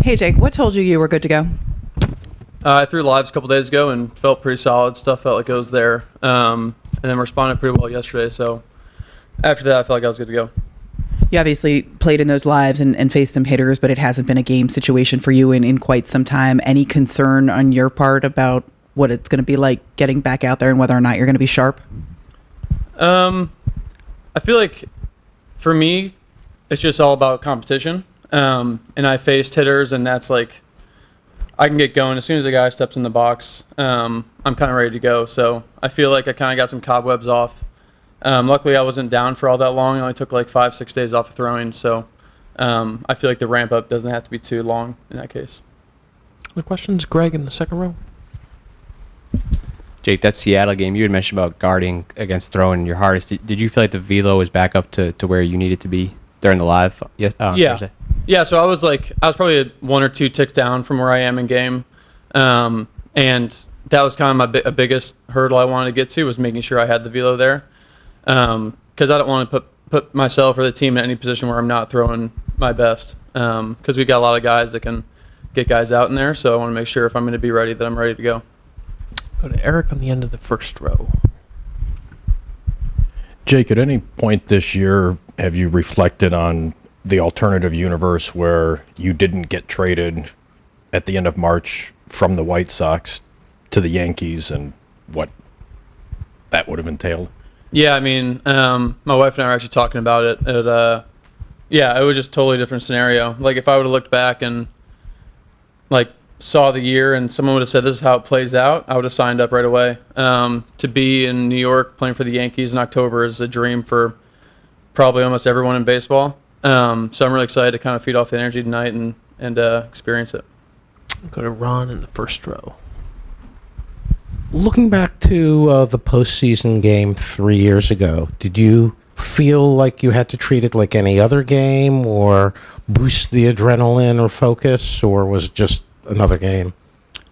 Hey, Jake, what told you you were good to go? I threw lives a couple days ago and felt pretty solid. Stuff felt like it was there. And then responded pretty well yesterday. So after that, I felt like I was good to go. You obviously played in those lives and faced some hitters, but it hasn't been a game situation for you in quite some time. Any concern on your part about what it's going to be like getting back out there and whether or not you're going to be sharp? I feel like for me, it's just all about competition. And I faced hitters, and that's like I can get going as soon as a guy steps in the box. I'm kind of ready to go. So I feel like I kind of got some cobwebs off. Luckily, I wasn't down for all that long. I only took like 5-6 days off of throwing. So I feel like the ramp up doesn't have to be too long in that case. Other questions? Greg in the second row. Jake, that Seattle game, you had mentioned about guarding against throwing your hardest. Did you feel like the velo was back up to where you needed to be during the live? Yes. Yeah. Yeah, so I was probably 1 or 2 ticks down from where I am in game. And that was kind of my biggest hurdle I wanted to get to, was making sure I had the velo there. Because I don't want to put myself or the team in any position where I'm not throwing my best. Because we got a lot of guys that can get guys out in there, so I want to make sure if I'm going to be ready that I'm ready to go. Go to Eric on the end of the first row. Jake, at any point this year, have you reflected on the alternative universe where you didn't get traded at the end of March from the White Sox to the Yankees and what that would have entailed? Yeah, I mean, my wife and I were actually talking about it. It was just a totally different scenario. Like, if I would have looked back and, like, saw the year and someone would have said this is how it plays out, I would have signed up right away. To be in New York playing for the Yankees in October is a dream for probably almost everyone in baseball. So I'm really excited to kind of feed off the energy tonight and experience it. Go to Ron in the first row. Looking back to the postseason game 3 years ago, did you feel like you had to treat it like any other game or boost the adrenaline or focus, or was it just another game?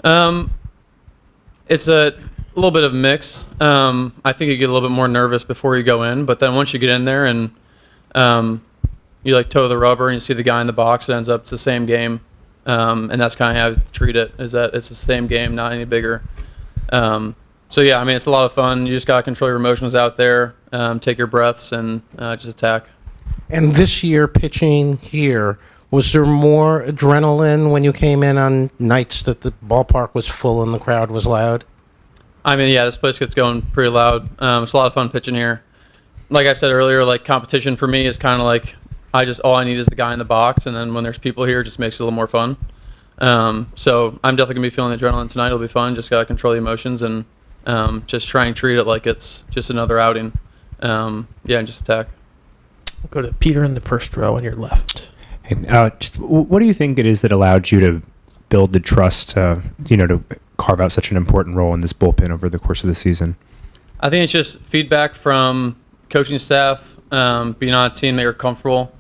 It's a little bit of a mix. I think you get a little bit more nervous before you go in, but then once you get in there and you like toe the rubber and you see the guy in the box, it ends up it's the same game. And that's kind of how I treat it, is that it's the same game, not any bigger. So yeah, I mean, it's a lot of fun. You just got to control your emotions out there, take your breaths, and just attack. And this year, pitching here, was there more adrenaline when you came in on nights that the ballpark was full and the crowd was loud? I mean, yeah, this place gets going pretty loud. It's a lot of fun pitching here. Like I said earlier, like, competition for me is kind of like all I need is the guy in the box, and then when there's people here, it just makes it a little more fun. So I'm definitely gonna be feeling the adrenaline tonight. It'll be fun. Just gotta control the emotions and just try and treat it like it's just another outing. And just attack. We'll go to Peter in the first row on your left. Hey, just what do you think it is that allowed you to build the trust, to carve out such an important role in this bullpen over the course of the season? I think it's just feedback from coaching staff, being on a team that you're comfortable.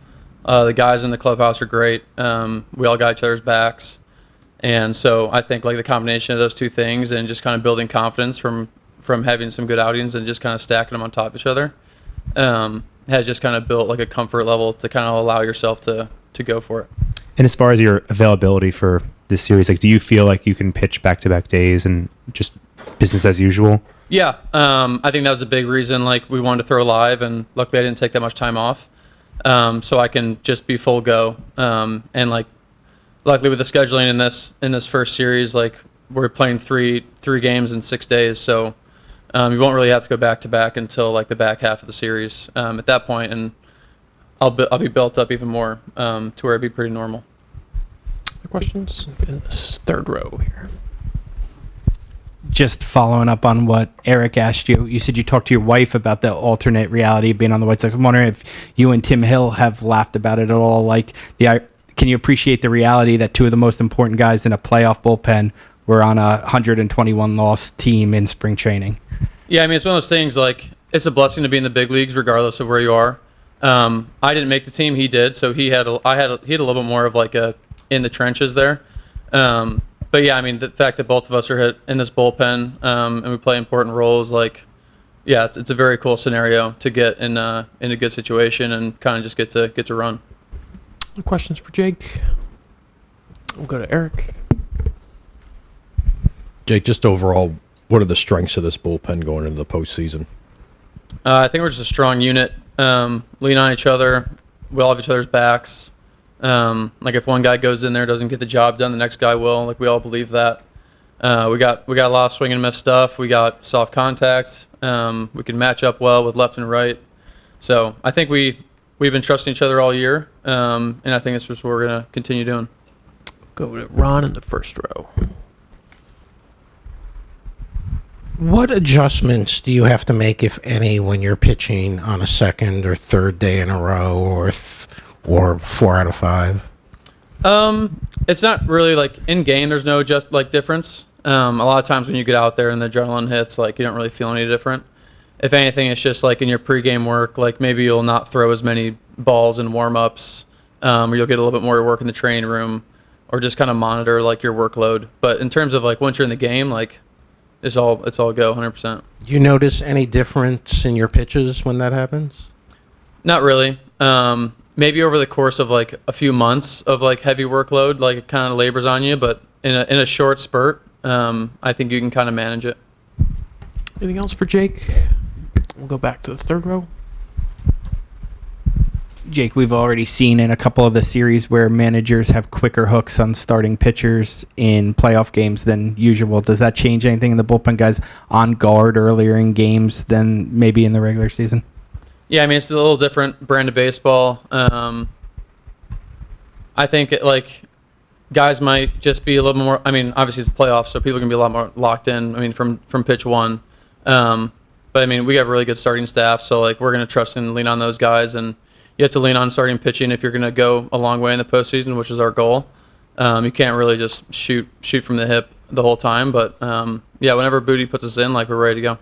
The guys in the clubhouse are great. We all got each other's backs. And so I think like the combination of those two things and just kind of building confidence from having some good outings and just kind of stacking them on top of each other has just kind of built like a comfort level to kind of allow yourself to go for it. And as far as your availability for this series, like, do you feel like you can pitch back-to-back days and just business as usual? Yeah, I think that was a big reason. Like, we wanted to throw live, and luckily I didn't take that much time off, so I can just be full go. And like, luckily with the scheduling in this first series, like, we're playing three games in 6 days, so you won't really have to go back to back until like the back half of the series at that point, and I'll be built up even more to where it'd be pretty normal. Questions in this third row here. Just following up on what Eric asked you, you said you talked to your wife about the alternate reality of being on the White Sox. I'm wondering if you and Tim Hill have laughed about it at all. Like, can you appreciate the reality that two of the most important guys in a playoff bullpen were on a 121 loss team in spring training? Yeah, I mean, it's one of those things, like, it's a blessing to be in the big leagues regardless of where you are. I didn't make the team, he did, so he had a little bit more of like a in the trenches there. But yeah, I mean, the fact that both of us are in this bullpen and we play important roles, like, yeah, it's a very cool scenario to get in a good situation and kind of just get to run. Questions for Jake? We'll go to Eric. Jake, just overall, what are the strengths of this bullpen going into the postseason? I think we're just a strong unit. Lean on each other. We all have each other's backs. Like if one guy goes in there, doesn't get the job done, the next guy will. Like we all believe that. We got a lot of swing and miss stuff. We got soft contact. We can match up well with left and right. So I think we've been trusting each other all year, and I think it's just what we're gonna continue doing. Go to Ron in the first row. What adjustments do you have to make, if any, when you're pitching on a second or third day in a row, or 4 out of 5? It's not really like in game. There's no just like difference. A lot of times when you get out there and the adrenaline hits, like you don't really feel any different. If anything, it's just like in your pregame work, like maybe you'll not throw as many balls in warm-ups, or you'll get a little bit more work in the training room, or just kind of monitor like your workload. But in terms of like once you're in the game, like it's all go 100%. Do you notice any difference in your pitches when that happens? Not really. Maybe over the course of like a few months of like heavy workload, like it kind of labors on you, but in a short spurt, I think you can kind of manage it. Anything else for Jake? We'll go back to the third row. Jake, we've already seen in a couple of the series where managers have quicker hooks on starting pitchers in playoff games than usual. Does that change anything in the bullpen guys on guard earlier in games than maybe in the regular season? Yeah, I mean, it's a little different brand of baseball. I think like guys might just be a little more. I mean, obviously it's playoffs, so people can be a lot more locked in. I mean, from pitch one. But I mean, we have a really good starting staff, so like we're gonna trust and lean on those guys, and you have to lean on starting pitching if you're gonna go a long way in the postseason, which is our goal. You can't really just shoot from the hip the whole time, but yeah, whenever Booty puts us in, like we're ready to go.